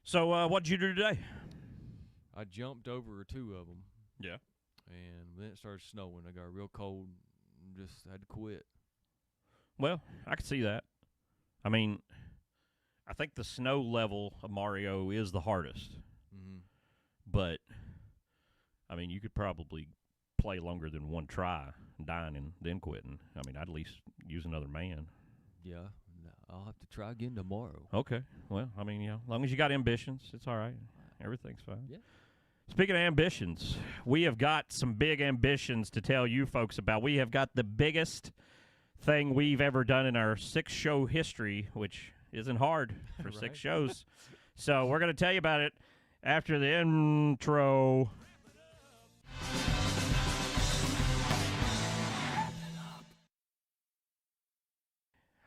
So, what'd you do today? I jumped over two of them, Yeah. and then it started snowing. I got real cold and just had to quit. Well, I can see that. I mean, I think the snow level of Mario is the hardest, Mm-hmm. but I mean, you could probably play longer than one try, dying and then quitting. I mean, I'd at least use another man. Yeah, I'll have to try again tomorrow. Okay. Well, I mean, as long as you got ambitions, it's all right. Everything's fine. Yeah. Speaking of ambitions, we have got some big ambitions to tell you folks about. We have got the biggest thing we've ever done in our 6-show history, which isn't hard for Right. 6 shows. So we're going to tell you about it after the intro.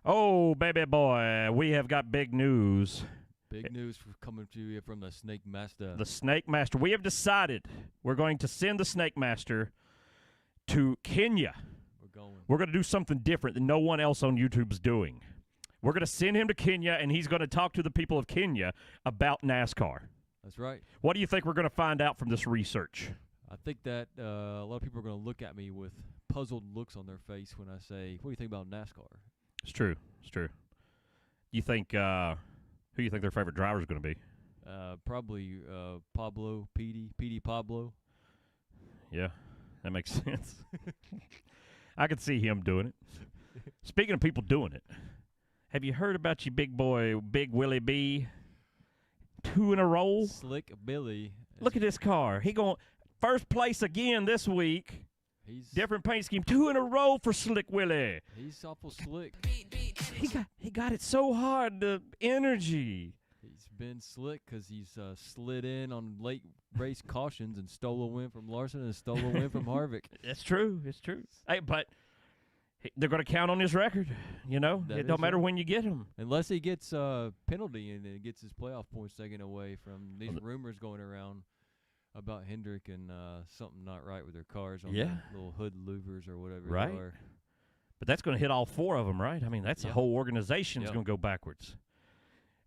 Oh, baby boy, we have got big news. Big news coming to you from the Snake Master. The Snake Master. We have decided we're going to send the Snake Master to Kenya. We're going to do something different that no one else on YouTube's doing. We're going to send him to Kenya, and he's going to talk to the people of Kenya about NASCAR. That's right. What do you think we're going to find out from this research? I think that a lot of people are going to look at me with puzzled looks on their face when I say, "What do you think about NASCAR?" It's true. It's true. You think who you think their favorite driver is going to be? Probably Pablo, PD Pablo. Yeah, that makes sense. I could see him doing it. Speaking of people doing it, have you heard about your big boy, Big Willie B? 2 in a row. Slick Billy. Look at this car. He going first place again this week. He's Different paint scheme. 2 in a row for Slick Willie. He's awful slick. He got it so hard. The energy. He's been slick because he's slid in on late race cautions and stole a win from Larson and stole a win from Harvick. It's true. It's true. Hey, but they're going to count on his record. You know, That it don't is matter right. when you get him. Unless he gets a penalty and it gets his playoff points taken away from these rumors going around about Hendrick and something not right with their cars on Yeah. the little hood louvers or whatever Right. they are. But that's going to hit all 4 of them, right? I mean, that's the Yeah. whole organization's Yeah. going to go backwards.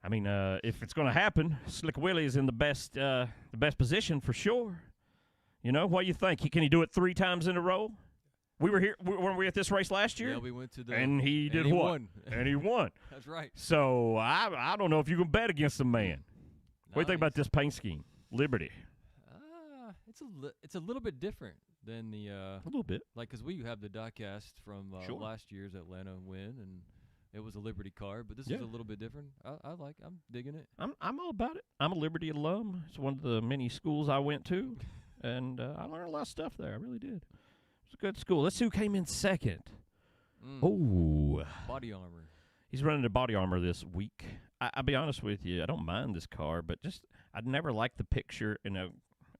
I mean, if it's going to happen, Slick Willie is in the best position for sure. You know, what do you think? Can he do it 3 times in a row? We were here. Weren't we at this race last year? Yeah, we went to the and he did he what? won. And he won. That's right. So I don't know if you can bet against the man. What do you think about this paint scheme? Liberty. It's a little bit different than the A little bit. like because we have the diecast from Sure. last year's Atlanta win and it was a Liberty car, but this Yeah. is a little bit different. I'm digging it. I'm all about it. I'm a Liberty alum. It's one of the many schools I went to, and I learned a lot of stuff there. I really did. It's a good school. Let's see who came in second. Oh, Body armor. he's running the body armor this week. I'll be honest with you. I don't mind this car, but I'd never liked the picture.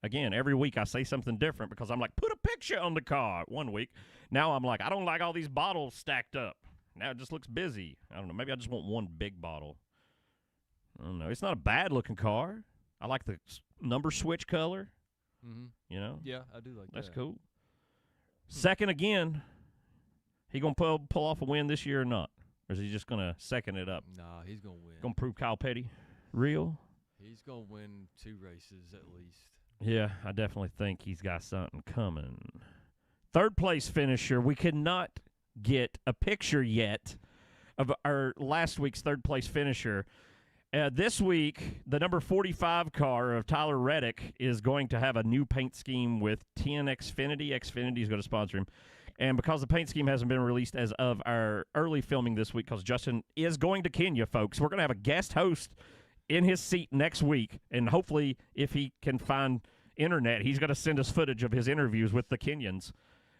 Again, every week I say something different because I'm like, put a picture on the car one week. Now I'm like, I don't like all these bottles stacked up. Now it just looks busy. I don't know. Maybe I just want one big bottle. I don't know. It's not a bad-looking car. I like the number switch color. Mm-hmm. You know? Yeah, I do like That's that. cool. Second again. He going to pull off a win this year or not? Or is he just going to second it up? Nah, he's gonna win. Going to prove Kyle Petty real? He's gonna win 2 races at least. Yeah, I definitely think he's got something coming. Third place finisher. We could not get a picture yet of our last week's third place finisher. This week, the number 45 car of Tyler Reddick is going to have a new paint scheme with 10 Xfinity. Xfinity is going to sponsor him. And because the paint scheme hasn't been released as of our early filming this week, because Justin is going to Kenya, folks, we're going to have a guest host in his seat next week. And hopefully, if he can find internet, he's going to send us footage of his interviews with the Kenyans.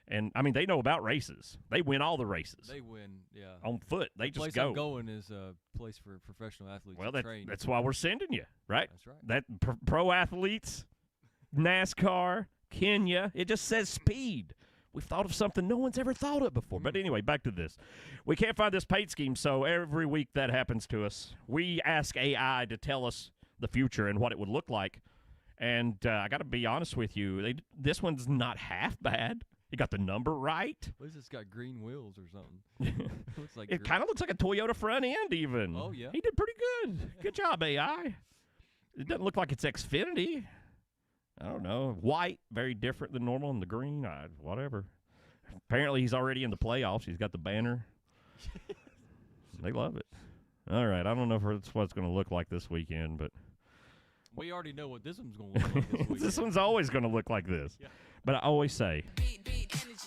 And, I mean, they know about races. They win all the races. They win, yeah. On foot. They The just place go. I'm going is a place for professional athletes Well, to train. that's why we're sending you, right? That's right. That pro athletes, NASCAR, Kenya, it just says speed. We've thought of something no one's ever thought of before. But anyway, back to this. We can't find this paint scheme, so every week that happens to us, we ask AI to tell us the future and what it would look like. And I got to be honest with you, this one's not half bad. You got the number right. At least it's got green wheels or something. Looks like It kind of looks like a Toyota front end even. Oh, yeah. He did pretty good. Good job, AI. It doesn't look like it's Xfinity. I don't know. White, very different than normal, and the green, whatever. Apparently, he's already in the playoffs. He's got the banner. They love it. All right, I don't know if that's what it's going to look like this weekend, but we already know what this one's going to look like this weekend. This one's always going to look like this. Yeah. But I always say,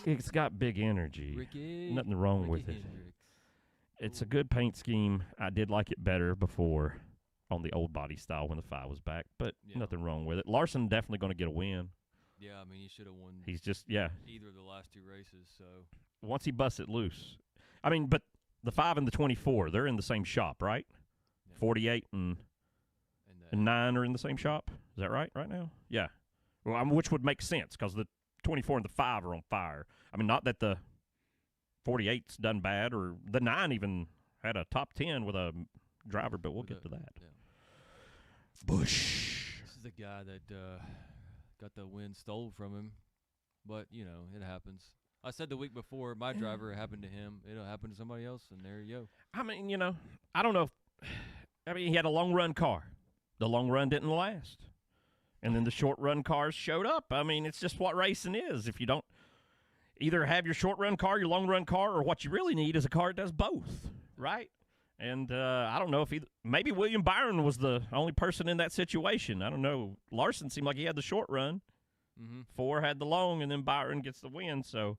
it's got big energy. Nothing wrong with it. It's a good paint scheme. I did like it better before on the old body style when the 5 was back, but nothing wrong with it. Larson definitely going to get a win. Yeah, I mean, he should have won. He's just, either of the last 2 races. So once he busts it loose. I mean, but the 5 and the 24, they're in the same shop, right? Yeah. 48 and 9 are in the same shop. Is that right now? Yeah. Well, which would make sense because the 24 and the 5 are on fire. I mean, not that the 48's done bad or the 9 even had a top 10 with a driver, but we'll get to that. Yeah. Busch. This is the guy that got the win stole from him, but, it happens. I said the week before, my driver happened to him. It'll happen to somebody else, and there you go. I mean, I don't know. He had a long-run car. The long run didn't last. And then the short-run cars showed up. I mean, it's just what racing is. If you don't either have your short-run car, your long-run car, or what you really need is a car that does both, right? And I don't know if maybe William Byron was the only person in that situation. I don't know. Larson seemed like he had the short run. Mm-hmm. 4 had the long, and then Byron gets the win. So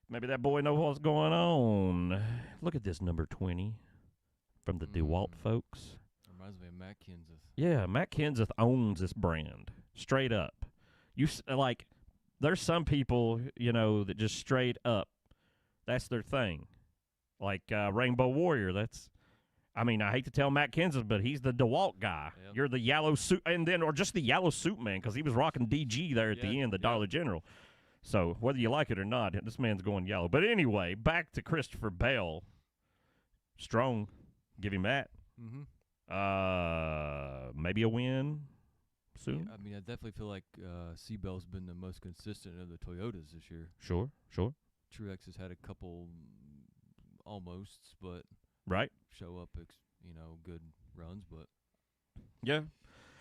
maybe that boy knows what's going on. Look at this number 20 from the DeWalt folks. Reminds me of Matt Kenseth. Yeah, Matt Kenseth owns this brand straight up. There's some people, that just straight up, that's their thing. Like Rainbow Warrior, I hate to tell Matt Kenseth, but he's the DeWalt guy. Yep. You're the yellow suit, or just the yellow suit man, because he was rocking DG there at the end, the Dollar General. So whether you like it or not, this man's going yellow. But anyway, back to Christopher Bell. Strong, give him that. Mm-hmm. Maybe a win soon. Yeah, I definitely feel like Seabell's been the most consistent of the Toyotas this year. Sure. Truex has had a couple almosts, but show up, good runs. But yeah,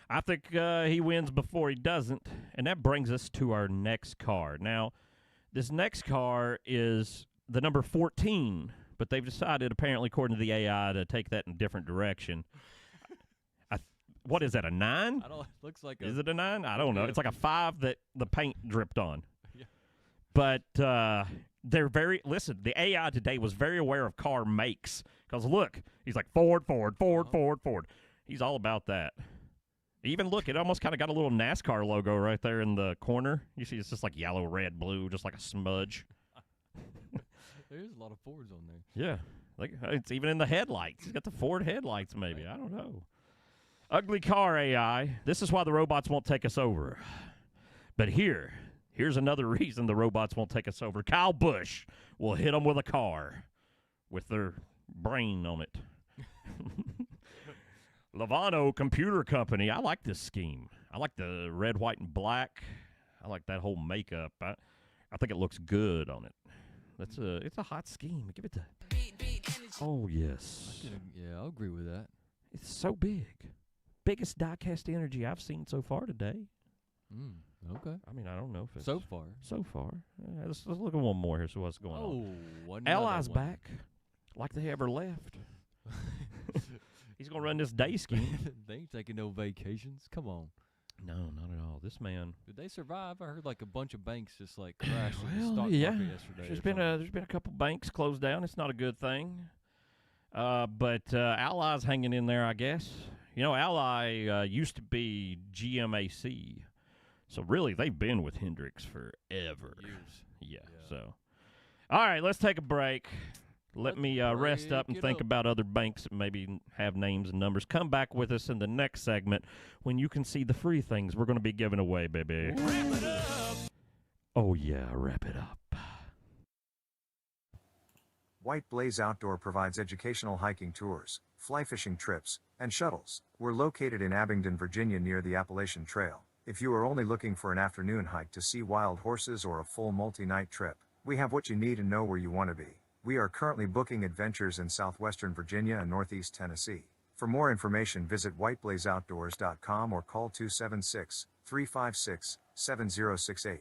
I think he wins before he doesn't, and that brings us to our next car. Now, this next car is the number 14, but they've decided, apparently, according to the AI, to take that in a different direction. What is that, a 9? Looks like Is it a 9? I don't know. It's like a 5 that the paint dripped on. Yeah. But the AI today was very aware of car makes. Because look, he's like Ford. He's all about that. Even look, it almost kind of got a little NASCAR logo right there in the corner. You see, it's just like yellow, red, blue, just like a smudge. There's a lot of Fords on there. Yeah. It's even in the headlights. He's got the Ford headlights maybe. I don't know. Ugly car AI. This is why the robots won't take us over. But here's another reason the robots won't take us over. Kyle Busch will hit them with a car with their brain on it. Lovano Computer Company. I like this scheme. I like the red, white, and black. I like that whole makeup. I think it looks good on it. It's a hot scheme. Give it to. Oh yes. I'll agree with that. It's so big. Biggest die-cast energy I've seen so far today. Okay. I don't know if it's... So far. Yeah, let's look at one more here, see what's going on. Allies back like they ever left. He's going to run this day scheme. They ain't taking no vacations. Come on. No, not at all. This man... Did they survive? I heard like a bunch of banks just like crashed in the stock market yesterday. There's been a couple banks closed down. It's not a good thing. But Allies hanging in there, I guess. Ally used to be GMAC. So, really, they've been with Hendricks forever. Years. Yeah, so. All right, let's take a break. Let me rest up and think about other banks that maybe have names and numbers. Come back with us in the next segment when you can see the free things we're going to be giving away, baby. Wrap it up. Oh, yeah, wrap it up. White Blaze Outdoor provides educational hiking tours, fly fishing trips, and shuttles. We're located in Abingdon, Virginia near the Appalachian Trail. If you are only looking for an afternoon hike to see wild horses or a full multi-night trip, we have what you need and know where you want to be. We are currently booking adventures in southwestern Virginia and northeast Tennessee. For more information, visit whiteblazeoutdoors.com or call 276-356-7068.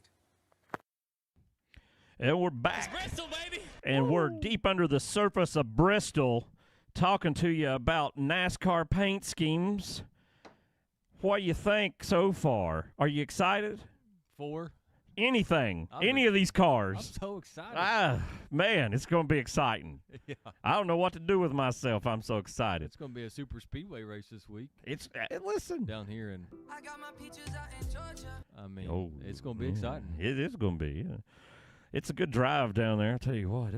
And we're back. It's Bristol, baby. And we're deep under the surface of Bristol talking to you about NASCAR paint schemes. What do you think so far? Are you excited? 4. Anything. I'm Any ex- of these I'm cars. so excited. Man, it's going to be exciting. Yeah. I don't know what to do with myself. I'm so excited. It's going to be a super speedway race this week It's listen. down here, and I got my peaches out in Georgia. I mean, Oh, it's going to be yeah. exciting. It is going to be. Yeah. It's a good drive down there. I'll tell you what.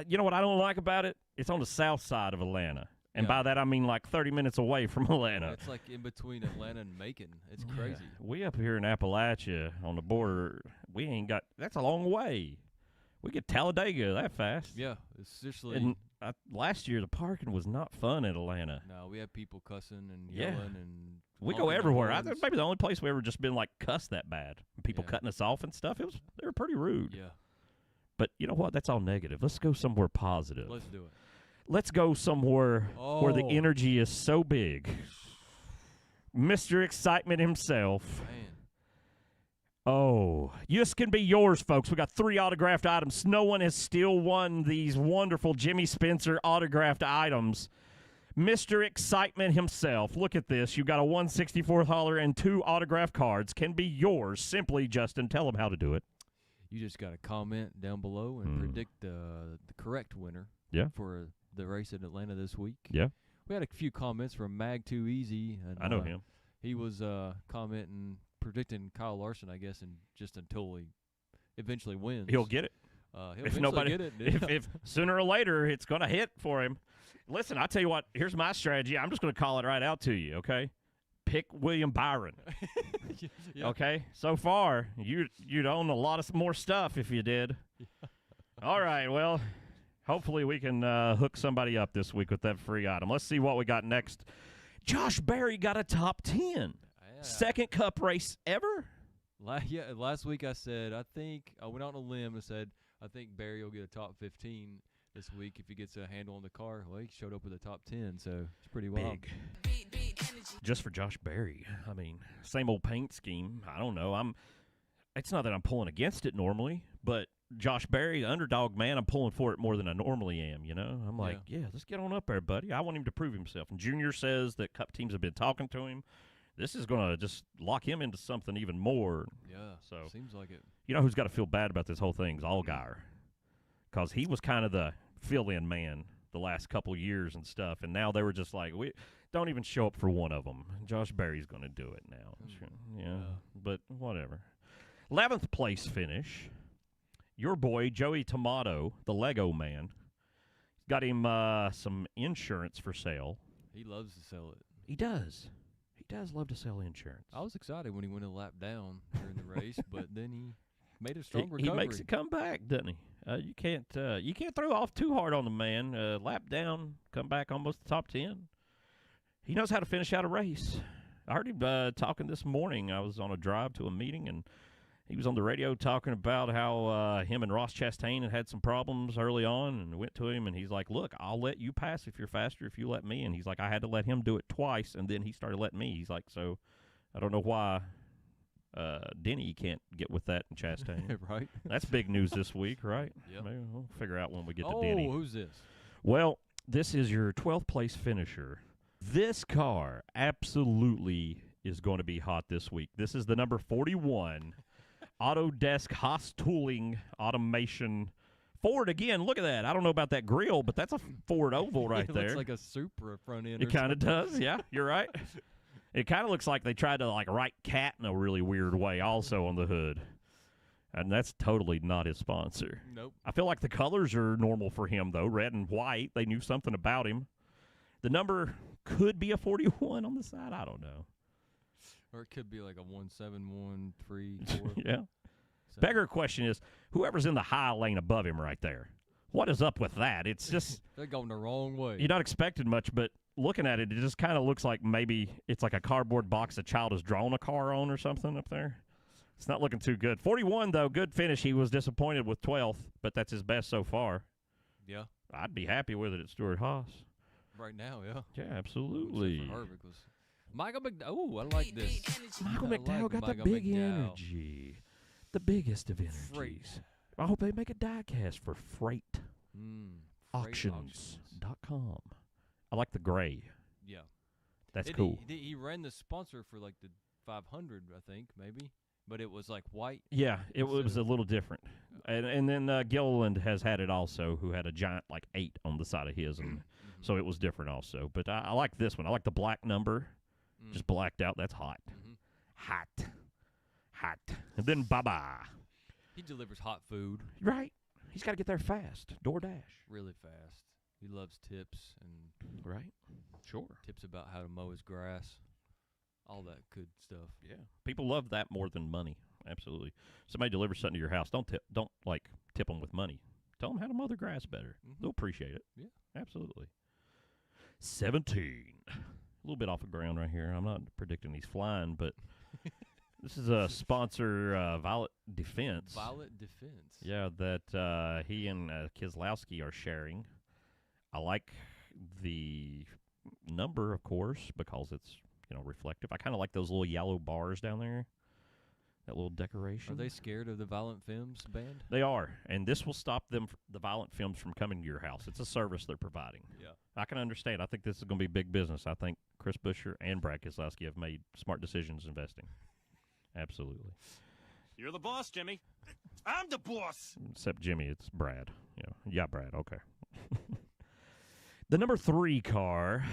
You know what I don't like about it? It's on the south side of Atlanta. And Yeah. by that, I mean like 30 minutes away from Atlanta. It's like in between Atlanta and Macon. It's crazy. We up here in Appalachia on the border, we ain't got – that's a long way. We get Talladega that fast. Yeah, it's seriously. And last year, the parking was not fun in Atlanta. No, we had people cussing and Yeah. yelling and We go honking their everywhere. horns. Maybe the only place we ever just been like cussed that bad. People Yeah. cutting us off and stuff. They were pretty rude. Yeah, But you know what? That's all negative. Let's go somewhere positive. let's do it. Let's go somewhere where the Oh. energy is so big. Mr. Excitement himself. Man, Oh, this can be yours, folks. We got 3 autographed items. No one has still won these wonderful Jimmy Spencer autographed items. Mr. Excitement himself. Look at this. You got a $164 and 2 autographed cards. Can be yours. Simply, Justin, tell them how to do it. you just got to comment down below and predict the correct winner. Yeah. For the race in Atlanta this week. Yeah. We had a few comments from Mag Too Easy. And, I know him. He was commenting, predicting Kyle Larson, I guess, and just until he eventually wins. He'll get it. He'll If eventually nobody, get it. if sooner or later it's going to hit for him. Listen, I tell you what. Here's my strategy. I'm just going to call it right out to you. Okay, pick William Byron. Yeah. Okay, so far you'd own a lot of more stuff if you did. All right, well, hopefully we can hook somebody up this week with that free item. Let's see what we got next. Josh Berry got a top 10. Yeah. Second Cup race ever. Last week I said I went out on a limb and said I think Barry will get a top 15 this week if he gets a handle on the car. Well, he showed up with a top 10, so it's pretty wild. Big. Just for Josh Berry. I mean, same old paint scheme. I don't know. It's not that I'm pulling against it normally, but Josh Berry, the underdog man, I'm pulling for it more than I normally am, you know? I'm like, yeah, let's get on up there, buddy. I want him to prove himself. And Junior says that Cup teams have been talking to him. This is going to just lock him into something even more. Yeah, So seems like it. you know who's got to feel bad about this whole thing is Allgaier, because he was kind of the fill-in man the last couple years and stuff, and now they were just like, we don't even show up for one of them. Josh Berry's going to do it now. Yeah, but whatever. 11th place finish. Your boy, Joey Tomato, the Lego man, got him some insurance for sale. He loves to sell it. He does. He does love to sell insurance. I was excited when he went a lap down during the race, but then he made a strong He recovery. makes it come back, doesn't he? You can't throw off too hard on the man. Lap down, come back almost the top 10. He knows how to finish out a race. I heard him talking this morning. I was on a drive to a meeting, and he was on the radio talking about how him and Ross Chastain had some problems early on, and went to him, and he's like, look, I'll let you pass if you're faster if you let me. And he's like, I had to let him do it twice, and then he started letting me. He's like, so I don't know why Denny can't get with that in Chastain. Right? That's big news this week, right? Yep. Maybe we'll figure out when we get to Oh, Denny. who's this? Well, this is your 12th place finisher. This car absolutely is going to be hot this week. This is the number 41 Autodesk Haas Tooling Automation Ford again. Look at that. I don't know about that grill, but that's a Ford oval right It there. looks like a Supra front end. It kind of does. Yeah, you're right. It kind of looks like they tried to like write cat in a really weird way also on the hood. And that's totally not his sponsor. Nope. I feel like the colors are normal for him, though. Red and white. They knew something about him. The number could be a 41 on the side. I don't know. Or it could be like a 17134. Yeah. So, Bigger question is, whoever's in the high lane above him right there, what is up with that? It's just, they're going the wrong way. you're not expecting much, but looking at it, it just kind of looks like maybe it's like a cardboard box a child has drawn a car on or something up there. It's not looking too good. 41, though, good finish. He was disappointed with 12th, but that's his best so far. Yeah. I'd be happy with it at Stuart Haas. Right now, yeah. Yeah, absolutely. Except for her, because Michael McDowell. Oh, I like this. Michael I McDowell like got Michael the big McDowell. energy. The biggest of energies. Freight. I hope they make a diecast for Freight Freight Auctions.com. I like the gray. Yeah. That's Did cool. He ran the sponsor for like the 500, I think, maybe. But it was like white. Yeah, it instead was a little different. And then Gilliland has had it also, who had a giant like 8 on the side of his, and so it was different also. But I like this one. I like the black number, just blacked out. That's hot. Hot. And then bye-bye. He delivers hot food Right. He's got to get there fast. DoorDash. really fast. He loves tips and Right. Sure. tips about how to mow his grass. All that good stuff. Yeah. People love that more than money. Absolutely. Somebody delivers something to your house. Don't tip them with money. Tell them how to mow their grass better. They'll appreciate it. Yeah. Absolutely. 17. A little bit off the ground right here. I'm not predicting he's flying, but this is a sponsor, Violet Defense. Violet Defense. Yeah, that he and Keselowski are sharing. I like the number, of course, because it's reflective. I kind of like those little yellow bars down there. That little decoration. Are they scared of the Violent Femmes band? They are, and this will stop them, the Violent Femmes, from coming to your house. It's a service they're providing. Yeah. I can understand. I think this is going to be big business. I think Chris Buescher and Brad Keselowski have made smart decisions investing. Absolutely. You're the boss, Jimmy. I'm the boss. Except Jimmy, it's Brad. Yeah, Brad. Okay. The number 3 car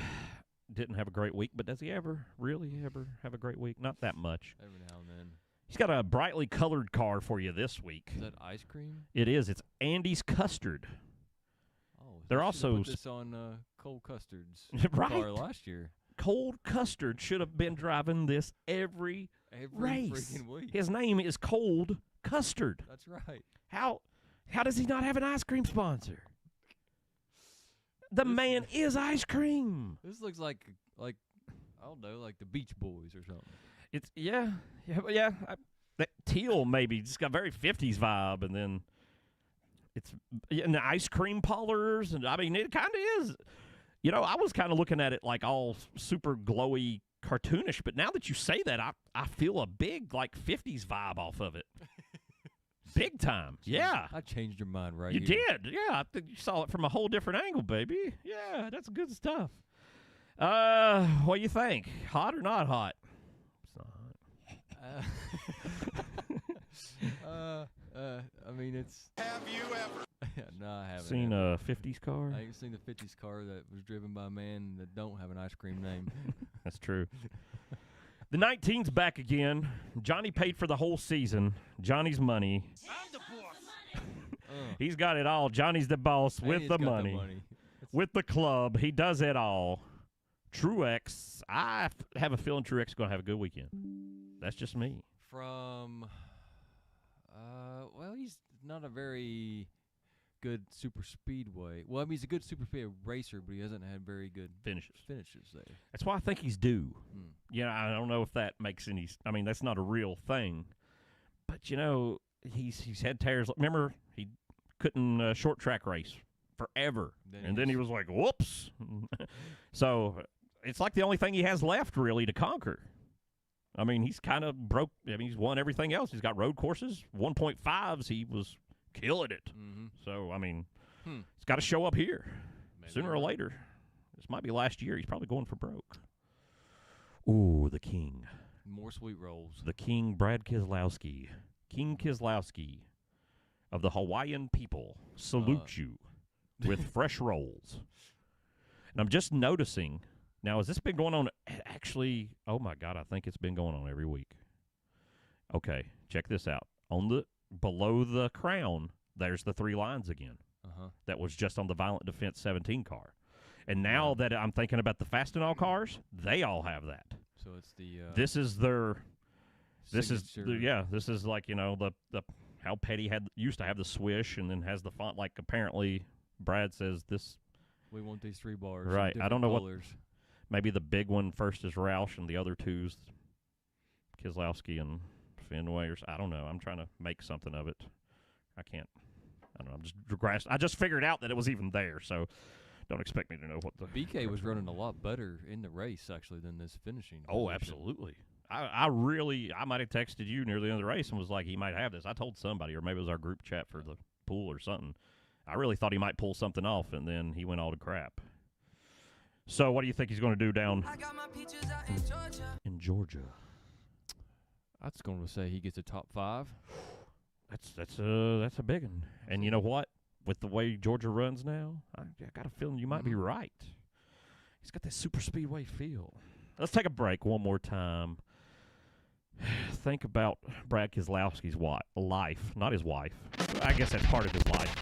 didn't have a great week, but does he really ever have a great week? Not that much. Every now and then. He's got a brightly colored car for you this week. Is that ice cream? It is. It's Andy's Custard. Oh, They're they also should've put this on Cole Custard's Right. car last year. Cold Custard should have been driving this every race. Freaking week. His name is Cold Custard. That's right. How does he not have an ice cream sponsor? The man is ice cream. This looks like I don't know, like the Beach Boys or something. It's that teal maybe just got very 50s vibe, and then it's and the ice cream parlors, and I mean it kind of is. I was kind of looking at it like all super glowy, cartoonish, but now that you say that, I feel a big like 50s vibe off of it. Big time. Yeah. I changed your mind right You here. did. Yeah. I think you saw it from a whole different angle, baby. Yeah, that's good stuff. What do you think? Hot or not hot? It's not hot. I mean, it's. Have you ever? No, I haven't. Seen a 50s car? I ain't seen the 50s car that was driven by a man that don't have an ice cream name. That's true. The 19's back again. Johnny paid for the whole season. Johnny's money. I'm the boss. He's got it all. Johnny's the boss And with he's the got money. With the club. He does it all. Truex. I have a feeling Truex is going to have a good weekend. That's just me. From, well, he's not a very good super speedway. Well, I mean, he's a good super speedway racer, but he hasn't had very good Finishes. there. That's why I think he's due. Hmm. I don't know if that makes any. I mean, that's not a real thing. But he's had tears. Remember, he couldn't short track race forever, then he was like, "Whoops!" So it's like the only thing he has left really to conquer. I mean, he's kind of broke. I mean, he's won everything else. He's got road courses, 1.5s. He was killing it. Mm-hmm. So I mean, it's got to show up here sooner or right. later. This might be last year. He's probably going for broke. Ooh, the king. More sweet rolls. The king, Brad Keselowski. King Keselowski of the Hawaiian people salute you with fresh rolls. And I'm just noticing, now has this been going on? Actually, oh my God, I think it's been going on every week. Okay, check this out. Below the crown, there's the 3 lines again. That was just on the Violent Defense 17 car. And now that I'm thinking about the Fastenal cars, they all have that. So it's the This is their this signature. this is like, the how Petty used to have the swish and then has the font, like apparently Brad says this. We want these 3 bars. Right. I don't know colors. Maybe the big one first is Roush and the other 2's Keselowski and Fenway, or I don't know. I'm trying to make something of it. I don't know. I just figured out that it was even there. So don't expect me to know what the BK was running a lot better in the race actually than this finishing. Oh, position. absolutely. I might have texted you near the end of the race and was like, he might have this. I told somebody, or maybe it was our group chat for the pool or something. I really thought he might pull something off, and then he went all to crap. So what do you think he's going to do down I got my peaches out in Georgia. in Georgia? I was going to say he gets a top 5. That's a big one. And you know what? With the way Georgia runs now, I got a feeling you might be right. He's got that super speedway feel. Let's take a break one more time. Think about Brad Keselowski's life, not his wife. I guess that's part of his life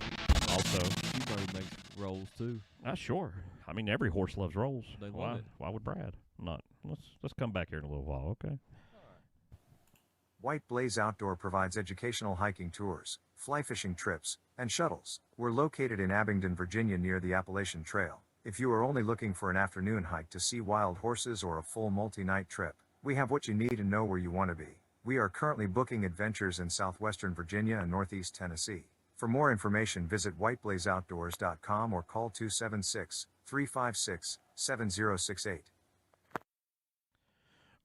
also. She probably makes rolls too. Sure. I mean, every horse loves rolls. They love it. Why would Brad not? Let's come back here in a little while, okay? White Blaze Outdoor provides educational hiking tours, fly fishing trips, and shuttles. We're located in Abingdon, Virginia near the Appalachian Trail. If you are only looking for an afternoon hike to see wild horses or a full multi-night trip, we have what you need and know where you want to be. We are currently booking adventures in southwestern Virginia and northeast Tennessee. For more information, visit whiteblazeoutdoors.com or call 276-356-7068.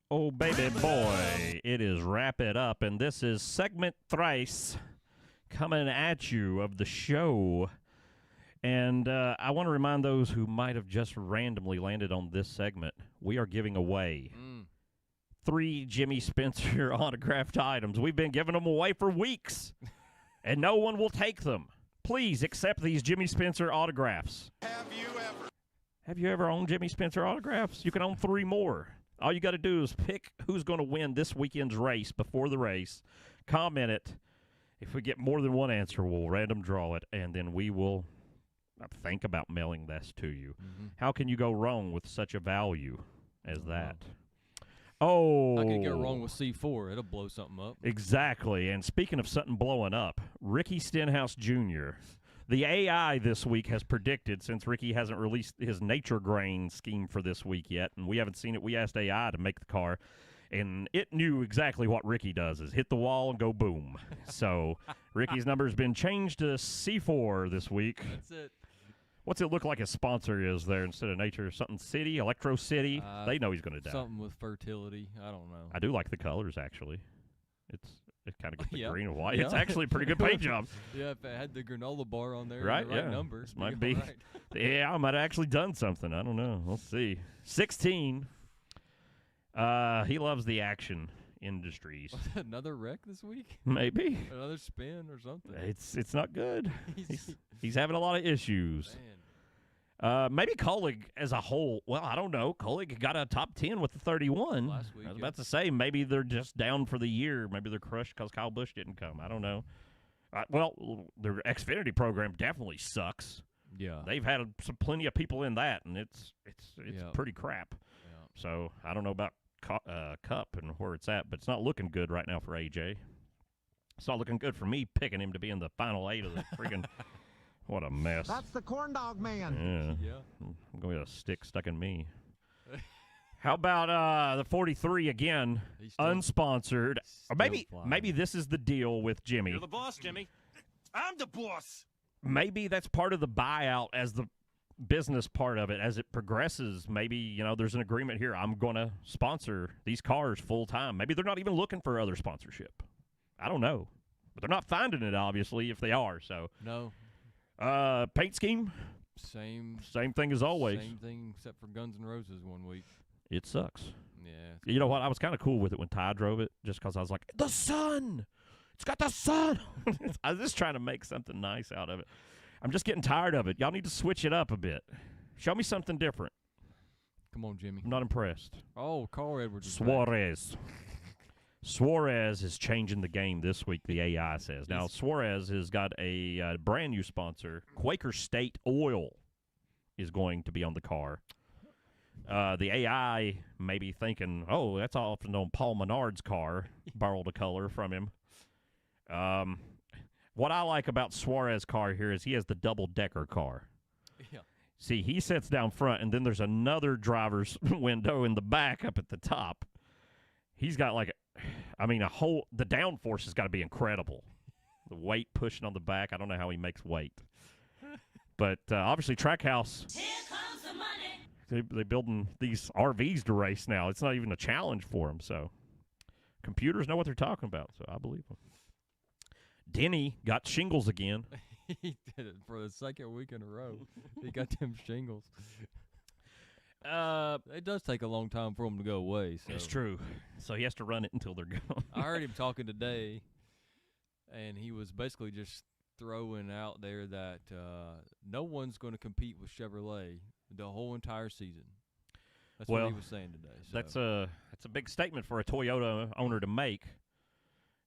Oh, baby boy, it is Wrap It Up, and this is segment thrice coming at you of the show. And I want to remind those who might have just randomly landed on this segment, we are giving away 3 Jimmy Spencer autographed items. We've been giving them away for weeks, and no one will take them. Please accept these Jimmy Spencer autographs. Have you ever owned Jimmy Spencer autographs? You can own 3 more. All you got to do is pick who's going to win this weekend's race before the race. Comment it. If we get more than one answer, we'll random draw it, and then we will think about mailing this to you. How can you go wrong with such a value as that? Oh. I could go wrong with C4. It'll blow something up. Exactly. And speaking of something blowing up, Ricky Stenhouse Jr., the AI this week has predicted, since Ricky hasn't released his nature grain scheme for this week yet, and we haven't seen it, we asked AI to make the car, and it knew exactly what Ricky does, is hit the wall and go boom. So Ricky's number has been changed to C4 this week. That's it. What's it look like his sponsor is there instead of nature? Something City, Electro City? They know he's going to die. Something with fertility. I don't know. I do like the colors, actually. It kind of gets the Yeah. green and white. Yeah. It's actually a pretty good paint job. Yeah, if it had the granola bar on there, Right, the right yeah. number, This it'd might all be. right. Yeah, I might have actually done something. I don't know. We'll see. 16. He loves the action industries. Another wreck this week? Maybe. Another spin or something? It's not good. He's having a lot of issues. Man. Maybe Colleague as a whole. Well, I don't know. Colleague got a top 10 with the 31. Last week, I was yeah. about to say maybe they're just down for the year. Maybe they're crushed because Kyle Busch didn't come. I don't know. Well, their Xfinity program definitely sucks. Yeah. They've had plenty of people in that, and it's Yeah. pretty crap. Yeah. So I don't know about Cup and where it's at, but it's not looking good right now for AJ. It's not looking good for me picking him to be in the final 8 of the friggin'. What a mess. That's the corn dog man. Yeah. I'm going to get a stick stuck in me. How about the 43 again, He's still- unsponsored? Or maybe still flying. maybe this is the deal with Jimmy. You're the boss, Jimmy. I'm the boss. Maybe that's part of the buyout as the business part of it. As it progresses, maybe, there's an agreement here. I'm going to sponsor these cars full time. Maybe they're not even looking for other sponsorship. I don't know. But they're not finding it, obviously, if they are. So, No. paint scheme, Same thing as always. Same thing except for Guns N' Roses one week. It sucks. Yeah. You know what? I was kind of cool with it when Ty drove it, just because I was like, the sun! It's got the sun! I was just trying to make something nice out of it. I'm just getting tired of it. Y'all need to switch it up a bit. Show me something different. Come on, Jimmy. I'm not impressed. Oh, Carl Edwards is back. Suarez is changing the game this week, the AI says. Now, Suarez has got a brand new sponsor. Quaker State Oil is going to be on the car. The AI may be thinking, oh, that's often on Paul Menard's car. Borrowed a color from him. What I like about Suarez's car here is he has the double-decker car. Yeah. See, he sits down front, and then there's another driver's window in the back up at the top. He's got the downforce has got to be incredible. The weight pushing on the back, I don't know how he makes weight. But obviously, Trackhouse, they're building these RVs to race now. It's not even a challenge for them. So computers know what they're talking about. So I believe them. Denny got shingles again. He did it for the second week in a row. He got them shingles. It does take a long time for them to go away. So. It's true. So he has to run it until they're gone. I heard him talking today, and he was basically just throwing out there that no one's going to compete with Chevrolet the whole entire season. That's what he was saying today. So. That's a big statement for a Toyota owner to make.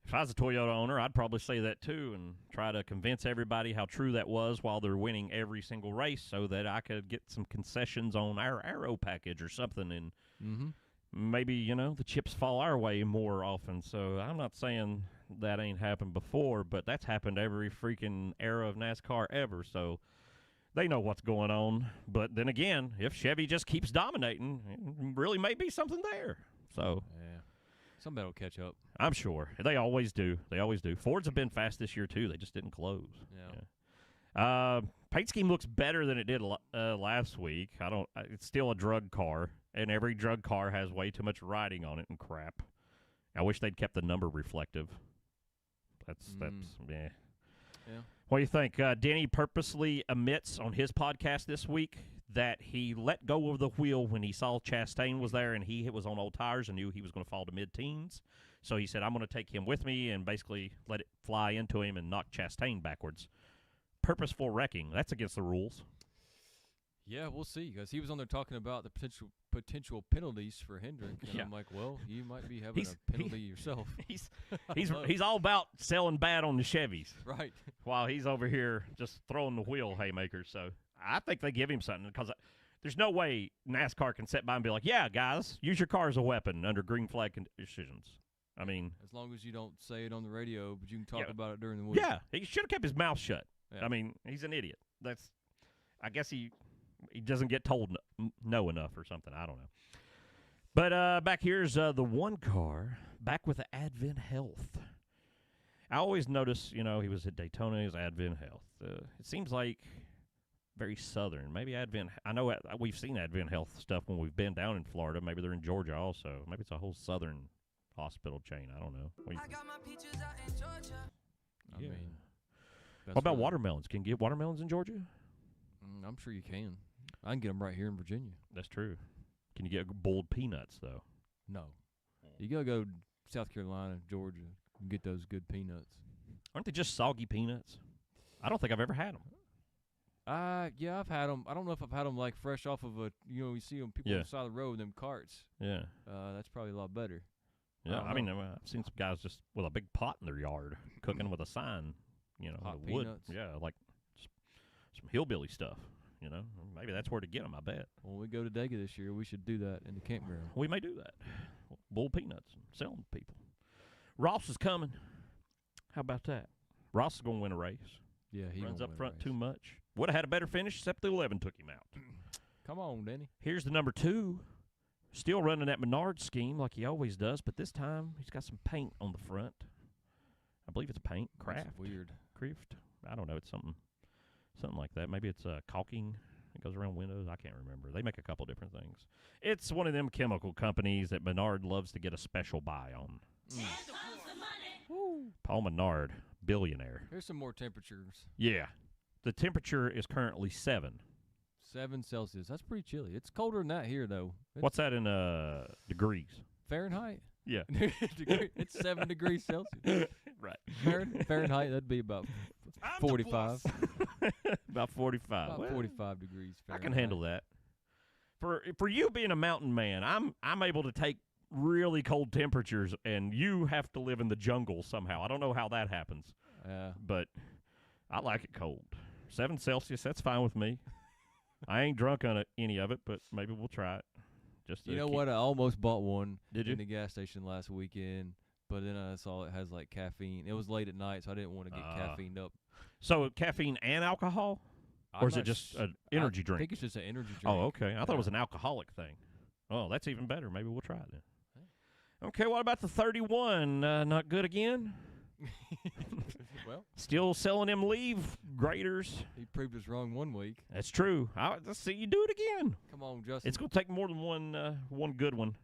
If I was a Toyota owner, I'd probably say that too and try to convince everybody how true that was while they're winning every single race so that I could get some concessions on our aero package or something and maybe, the chips fall our way more often. So I'm not saying that ain't happened before, but that's happened every freaking era of NASCAR ever. So they know what's going on. But then again, if Chevy just keeps dominating, it really may be something there. So yeah. Somebody will catch up. I'm sure. They always do. Fords have been fast this year, too. They just didn't close. Yeah. Paint scheme looks better than it did last week. It's still a drug car, and every drug car has way too much writing on it and crap. I wish they'd kept the number reflective. That's yeah. What do you think? Denny purposely admits on his podcast this week that he let go of the wheel when he saw Chastain was there and he was on old tires and knew he was going to fall to mid-teens. So he said, I'm going to take him with me and basically let it fly into him and knock Chastain backwards. Purposeful wrecking. That's against the rules. Yeah, we'll see. Because he was on there talking about the potential penalties for Hendrick. And I'm like, well, you might be having a penalty yourself. He's all about selling bad on the Chevys. Right. While he's over here just throwing the wheel haymakers. So I think they give him something because there's no way NASCAR can sit by and be like, yeah, guys, use your car as a weapon under green flag conditions. I mean, as long as you don't say it on the radio, but you can talk about it during the week. Yeah, he should have kept his mouth shut. Yeah. I mean, he's an idiot. I guess he doesn't get told no enough or something. I don't know. But back here's the one car back with the Advent Health. I always notice, he was at Daytona, he was Advent Health. It seems like very southern. Maybe Advent. I know we've seen Advent Health stuff when we've been down in Florida. Maybe they're in Georgia also. Maybe it's a whole southern hospital chain. I don't know. I got my peaches out in Georgia. I mean, what about watermelons? Can you get watermelons in Georgia? I'm sure you can. I can get them right here in Virginia. That's true. Can you get boiled peanuts, though? No. You got to go South Carolina, Georgia, and get those good peanuts. Aren't they just soggy peanuts? I don't think I've ever had them. Yeah, I've had them. I don't know if I've had them like fresh off of you see them people on the side of the road, them carts. Yeah. That's probably a lot better. Yeah, I mean, I've seen some guys just with a big pot in their yard cooking with a sign, hot wood. Peanuts. Yeah, like some hillbilly stuff, Maybe that's where to get them, I bet. When we go to Dega this year, we should do that in the campground. We may do that. Boil peanuts and sell them to people. Ross is coming. How about that? Ross is going to win a race. Yeah, he runs up front too much. Would have had a better finish, except the 11 took him out. Come on, Denny. Here's the number 2. Still running that Menard scheme like he always does, but this time he's got some paint on the front. I believe it's paint. Craft. That's weird. Crift. I don't know. It's something like that. Maybe it's caulking. It goes around windows. I can't remember. They make a couple different things. It's one of them chemical companies that Menard loves to get a special buy on. Paul Menard, billionaire. Here's some more temperatures. Yeah. The temperature is currently 7. 7 Celsius. That's pretty chilly. It's colder than that here, though. What's that in degrees? Fahrenheit? Yeah. It's 7 degrees Celsius. Right. Fahrenheit, that'd be about 45. About 45. About 45 degrees Fahrenheit. I can handle that. For you being a mountain man, I'm able to take really cold temperatures, and you have to live in the jungle somehow. I don't know how that happens. But I like it cold. 7 Celsius, that's fine with me. I ain't drunk on any of it, but maybe we'll try it. Just you know what? I almost bought one in the gas station last weekend, but then I saw it has like caffeine. It was late at night, so I didn't want to get caffeined up. So caffeine and alcohol? Or is it just an energy drink? I think it's just an energy drink. Oh, okay. I thought it was an alcoholic thing. Oh, that's even better. Maybe we'll try it then. Okay, what about the 31? Not good again? Well, still selling them leave graders. He proved us wrong one week. That's true. Let's see you do it again. Come on, Justin. It's going to take more than one good one.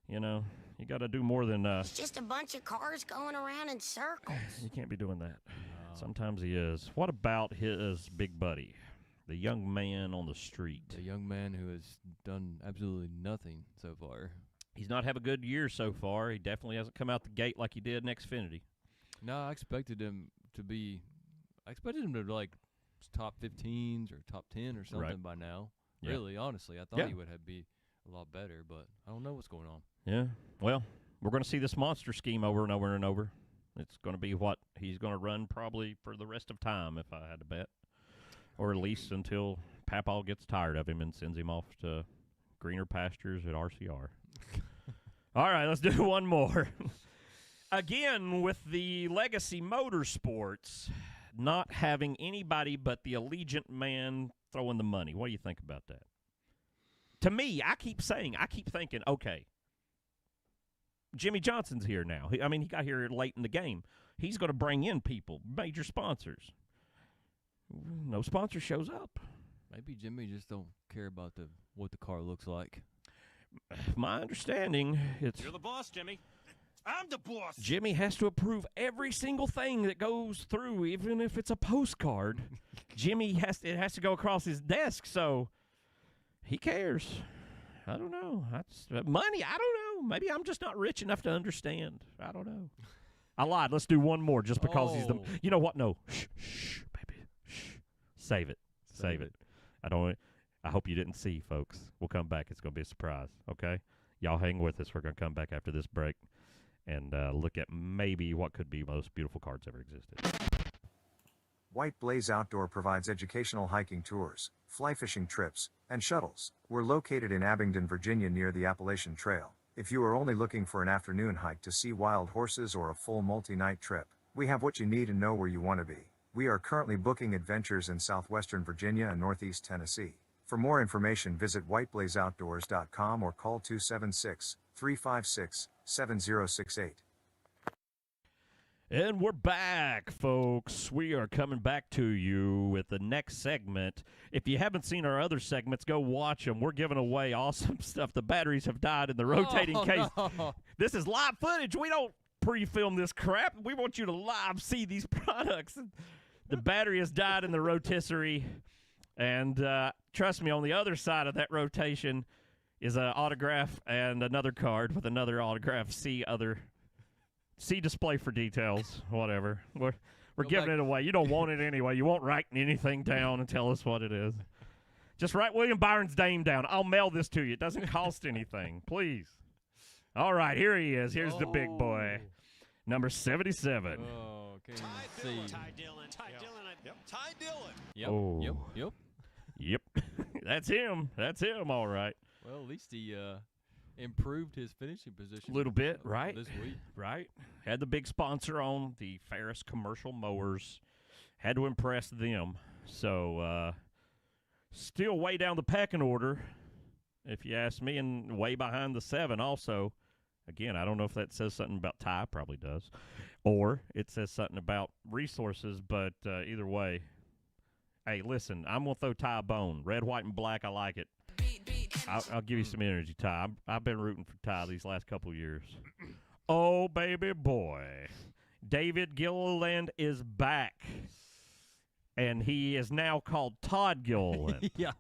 You know, you got to do more than. It's just a bunch of cars going around in circles. You can't be doing that. Sometimes he is. What about his big buddy, the young man on the street? The young man who has done absolutely nothing so far. He's not had a good year so far. He definitely hasn't come out the gate like he did in Xfinity. No, I expected him to be. I expected him to like top 15s or top 10 or something Right. by now. Yeah. Really, honestly, I thought Yeah. he would have be a lot better, but I don't know what's going on. Yeah. Well, we're going to see this monster scheme over and over and over. It's going to be what he's going to run probably for the rest of time, if I had to bet, or at least until Papal gets tired of him and sends him off to greener pastures at RCR. All right, let's do one more. Again, with the Legacy Motorsports not having anybody but the Allegiant man throwing the money. What do you think about that? To me, I keep thinking, okay, Jimmy Johnson's here now. He got here late in the game. He's going to bring in people, major sponsors. No sponsor shows up. Maybe Jimmy just don't care about what the car looks like. My understanding, it's You're the boss, Jimmy. I'm the boss. Jimmy has to approve every single thing that goes through, even if it's a postcard. It has to go across his desk, so he cares. I don't know. Money, I don't know. Maybe I'm just not rich enough to understand. I don't know. I lied. Let's do one more just because he's the... Oh. You know what? No. Shh, baby. Shh. Save it. Save it. I hope you didn't see, folks. We'll come back. It's going to be a surprise, okay? Y'all hang with us. We're going to come back after this break and look at maybe what could be most beautiful cards ever existed. White Blaze Outdoor provides educational hiking tours, fly fishing trips, and shuttles. We're located in Abingdon, Virginia near the Appalachian Trail. If you are only looking for an afternoon hike to see wild horses or a full multi-night trip, we have what you need and know where you want to be. We are currently booking adventures in southwestern Virginia and northeast Tennessee. For more information, visit whiteblazeoutdoors.com or call 276-356-7068. And we're back, folks. We are coming back to you with the next segment. If you haven't seen our other segments, go watch them. We're giving away awesome stuff. The batteries have died in the rotating case. No. This is live footage. We don't pre-film this crap. We want you to live see these products. The battery has died in the rotisserie. And trust me, on the other side of that rotation is an autograph and another card with another autograph. See display for details, whatever. We're giving it away. You don't want it anyway. You won't write anything down and tell us what it is. Just write William Byron's name down. I'll mail this to you. It doesn't cost anything. Please. All right, here he is. Here's the big boy. Number 77. Oh, can you see? Ty Dillon. Ty Dillon. Yep. Ty Dillon. Yep, Oh. yep. Yep. That's him. That's him, all right. Well, at least he improved his finishing position. A little bit, right? This week. Right. Had the big sponsor on, the Ferris Commercial Mowers. Had to impress them. So, still way down the pecking order, if you ask me, and way behind the 7 also. Again, I don't know if that says something about Ty. Probably does. Or it says something about resources, but either way. Hey, listen, I'm going to throw Ty a bone. Red, white, and black, I like it. I'll give you some energy, Ty. I've been rooting for Ty these last couple of years. Oh, baby boy. David Gilliland is back. And he is now called Todd Gilliland. Yeah.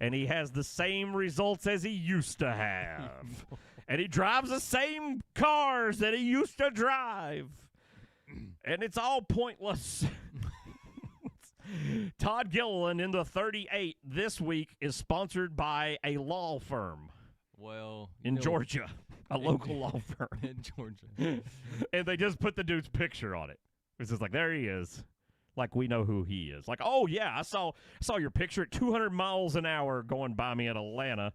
And he has the same results as he used to have. And he drives the same cars that he used to drive. And it's all pointless. Todd Gilliland in the 38 this week is sponsored by a law firm Well, in Georgia, a local law firm. in Georgia. And they just put the dude's picture on it. It's just like, there he is. Like, we know who he is. Like, oh, yeah, I saw your picture at 200 miles an hour going by me in Atlanta.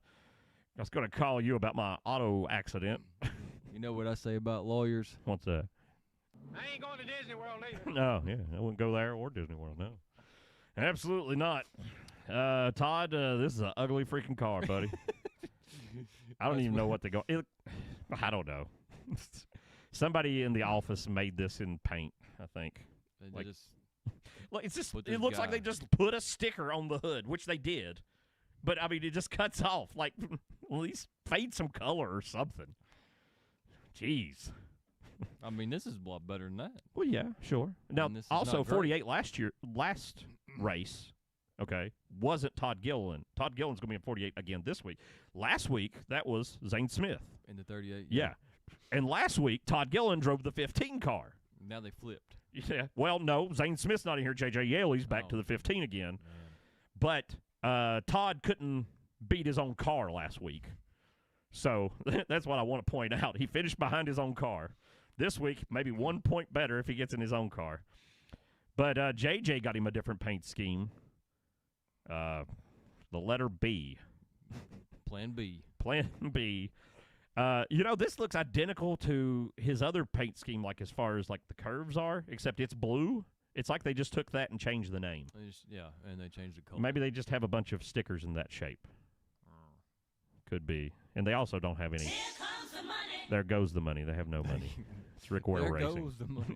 I was going to call you about my auto accident. You know what I say about lawyers? What's that? I ain't going to Disney World either. No, yeah, I wouldn't go there or Disney World, no. Absolutely not. Todd, this is an ugly freaking car, buddy. I don't even know what to go. I don't know. Somebody in the office made this in paint, I think. They Like- just Like it's just But it this looks like guy- they just put a sticker on the hood, which they did. But I mean, it just cuts off. Like at least fade some color or something. Jeez. I mean, this is a lot better than that. Well, yeah, sure. Now, And this is also not great. 48 last race, okay, wasn't Todd Gilliland. Todd Gilliland's going to be in 48 again this week. Last week, that was Zane Smith. In the 38. Yeah. And last week, Todd Gilliland drove the 15 car. Now they flipped. Yeah. Well, no, Zane Smith's not in here. J.J. Yaley's back to Oh. the 15 again. Man. But Todd couldn't beat his own car last week. So that's what I want to point out. He finished behind his own car. This week, maybe 1 point better if he gets in his own car. But JJ got him a different paint scheme. The letter B. Plan B. Plan B. This looks identical to his other paint scheme, like as far as like the curves are, except it's blue. It's like they just took that and changed the name. And they changed the color. Maybe they just have a bunch of stickers in that shape. Could be. And they also don't have any. Here comes the money. There goes the money. They have no money. It's Rick Ware There Racing. goes the money.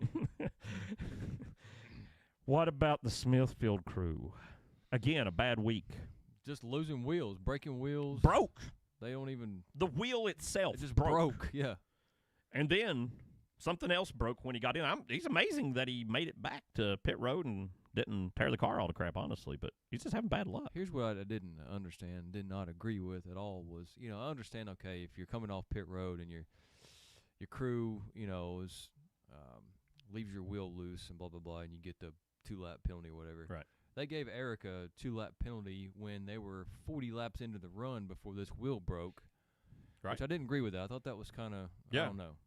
What about the Smithfield crew? Again, a bad week. Just losing wheels, breaking wheels. Broke. They don't even. The wheel itself It just broke. Yeah. And then something else broke when he got in. He's amazing that he made it back to pit road and didn't tear the car all to crap, honestly. But he's just having bad luck. Here's what I didn't understand, did not agree with at all was, I understand, okay, if you're coming off pit road and your crew, is leaves your wheel loose and blah, blah, blah, and you get the 2-lap penalty or whatever. Right. They gave Eric a 2-lap penalty when they were 40 laps into the run before this wheel broke, Right. which I didn't agree with that. I thought that was kind of, Yeah. I don't know.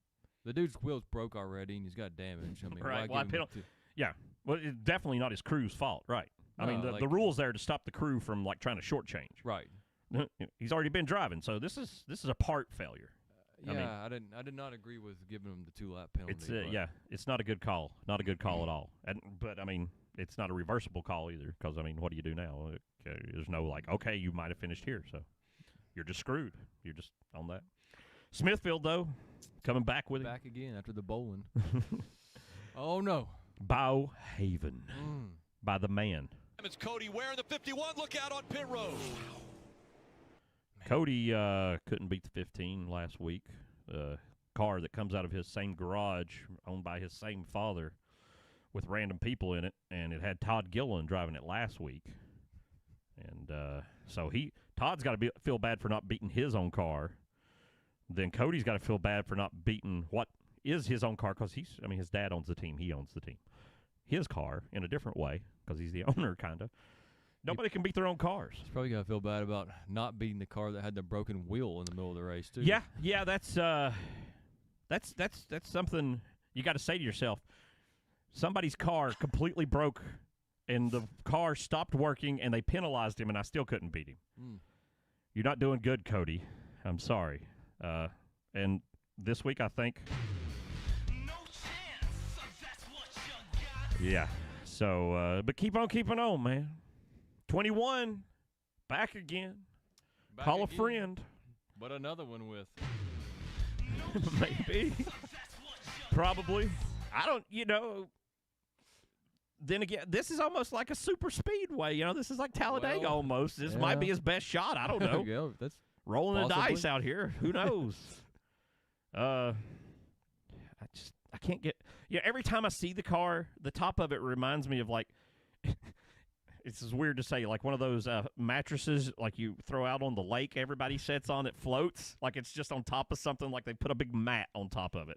The dude's wheels broke already, and he's got damage. I mean, Right, why why give him penal- Yeah. Well, it's definitely not his crew's fault, right? I mean, No, the rule's there to stop the crew from like trying to shortchange. Right. He's already been driving, so this is a part failure. I mean- I did not agree with giving him the 2-lap penalty. It's but- it's not a good call. Not a good call at all. But I mean, it's not a reversible call either. Because I mean, what do you do now? There's no like, okay, you might have finished here, so you're just screwed. You're just on that. Smithfield though, coming back with Back again after the bowling. Oh no. Bow Haven by the man. It's Cody wearing the 51. Look out on pit road. Cody couldn't beat the 15 last week. Car that comes out of his same garage, owned by his same father, with random people in it, and it had Todd Gilliland driving it last week. And so Todd's got to feel bad for not beating his own car. Then Cody's got to feel bad for not beating what is his own car, because his dad owns the team. He owns the team. His car in a different way, because he's the owner, kind of. Nobody can beat their own cars. He's probably gonna feel bad about not beating the car that had the broken wheel in the middle of the race too. Yeah, that's something you got to say to yourself. Somebody's car completely broke, and the car stopped working, and they penalized him, and I still couldn't beat him. You're not doing good, Cody. I'm sorry. And this week, I think. No chance. That's what you got. Yeah. So, but keep on keeping on, man. 21, back again. Back Call again, a friend. But another one with. Maybe. Probably. I don't, Then again, this is almost like a super speedway. This is like Talladega Well, almost. This might be yeah. his best shot. I don't know. Yeah, that's Rolling the possibly. dice out here. Who knows? I can't get. Yeah, every time I see the car, the top of it reminds me of like. It's just weird to say, like one of those mattresses like you throw out on the lake. Everybody sits on it, floats like it's just on top of something. Like they put a big mat on top of it.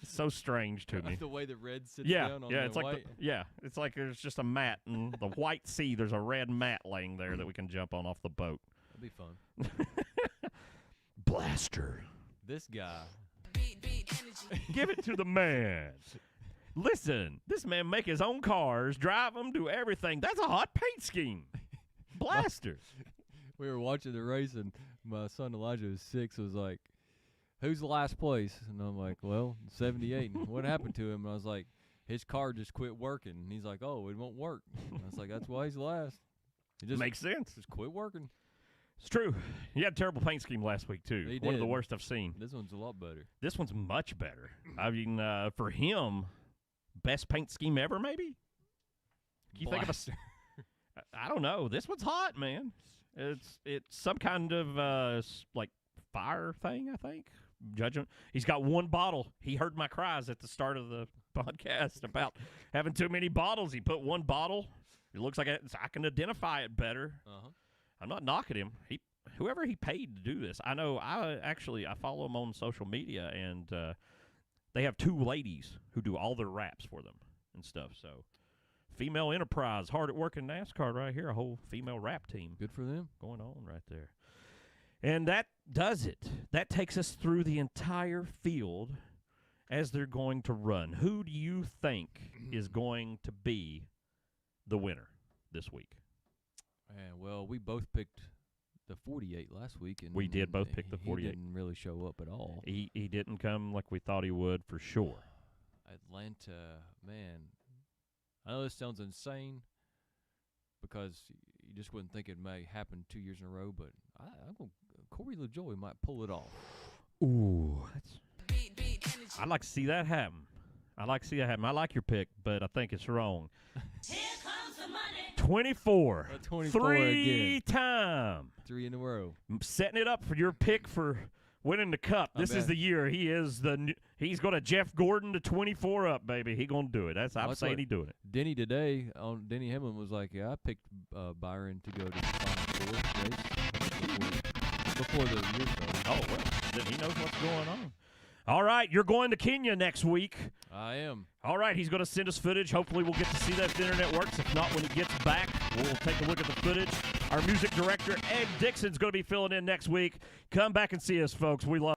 It's so strange to me. the way the red sits Yeah, down on yeah. the It's white. like it's like there's just a mat and the white sea. There's a red mat laying there that we can jump on off the boat. That'd be fun. Blaster. This guy. Give it to the man. Listen, this man make his own cars, drive them, do everything. That's a hot paint scheme. Blaster. We were watching the race, and my son Elijah, who's 6, was like, "Who's the last place?" And I'm like, "Well, 78." And what happened to him? And I was like, "His car just quit working." And he's like, "Oh, it won't work." And I was like, "That's why he's last. It just Makes sense. just quit working." It's true. He had a terrible paint scheme last week, too. He One of the did. worst I've seen. This one's a lot better. This one's much better. I mean, for him, best paint scheme ever, maybe? you think of I don't know. This one's hot, man. It's some kind of like fire thing, I think. Judgment. He's got one bottle. He heard my cries at the start of the podcast about having too many bottles. He put one bottle. It looks like I can identify it better. I'm not knocking him. Whoever he paid to do this. I know. I follow him on social media, and they have 2 ladies who do all their raps for them and stuff. So, female enterprise, hard at work in NASCAR right here. A whole female rap team. Good for them. Going on right there. And that does it. That takes us through the entire field as they're going to run. Who do you think is going to be the winner this week? Man, well, we both picked the 48 last week. And we did both pick the 48. He didn't really show up at all. He didn't come like we thought he would for sure. Atlanta, man. I know this sounds insane because you just wouldn't think it may happen 2 years in a row, but Corey LaJoie might pull it off. Ooh, I'd like to see that happen. I like your pick, but I think it's wrong. Here comes the money. 24. 24 Three again. time. 3 in a row. Setting it up for your pick for winning the cup. This is the year. He's going to Jeff Gordon to 24 up, baby. He going to do it. I'm saying he's doing it. Denny today, Denny Hamlin was like, yeah, I picked Byron to go to the Final Four race before the year started. Oh, well, then he knows what's going on. All right, you're going to Kenya next week. I am. All right, he's going to send us footage. Hopefully we'll get to see that if the internet works. If not, when he gets back, we'll take a look at the footage. Our music director, Ed Dixon's going to be filling in next week. Come back and see us, folks. We love